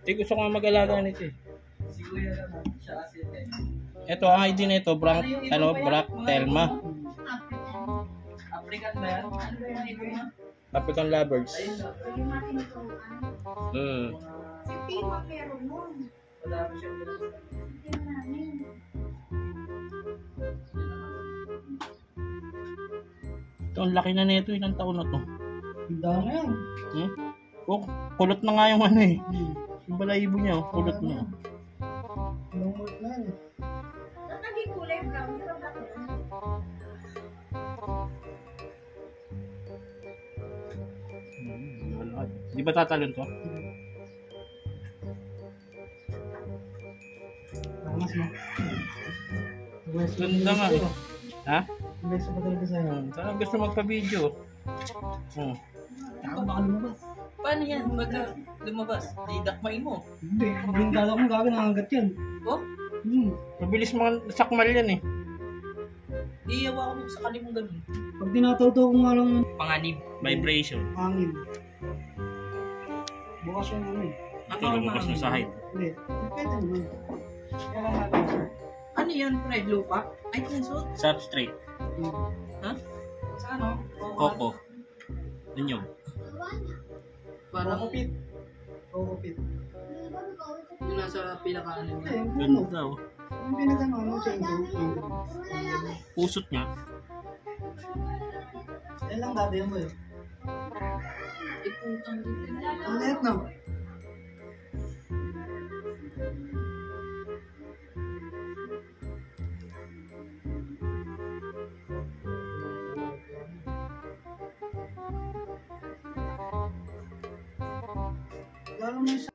Gusto ko nga mag-alaga nito eh. Si Kuya naman, siya kasi Ito ang ID nito, Brack Telma. African ba yan? Ano ba yung ibon niya? African Lovers. Ayun na. Si Pima meron nun. Wala pa siyang ganun. Tingnan namin. Ito, ang laki na nito, ilang taon na to. Ang dami yan. Oh, kulot na nga yung ano eh. Yung balahibo niya, kulot na. Lumot na yan. Ba't naging kulay brown? Di ba bakit? Di ba tatalon to? Mas mo. Ganda nga eh. Ha? Beso pa talaga sa'yo. Saan gusto magpa-video? Saka baka lumabas. Paano yan? Pagka lumabas, didakmain mo. Hindi. Bintala ko gagawin nangangat yan. Oh? Mabilis mga sakmal yan eh. Iyawa ko sa kalimong ganun. Pag tinataw-taw ko nga lang Panganib. Vibration. hangin. Bukas yung ano eh. Ito lumabas na sa height. Hindi. Pwede naman. Kaya lang natin. Ano yan, pre? Lupa? Ay, tinsot? Substrate. Ha? Sa ano? Coco. Ninyog. Parang Kokopit. Kokopit. yung nasa pinaka-ano Hindi, niya. yung puno. Ganda oh. Yung pinagano, ano, chainsaw. Pusot niya. Yan lang dati mo eh. Iputang dito. Ang liit na. Lalo na sa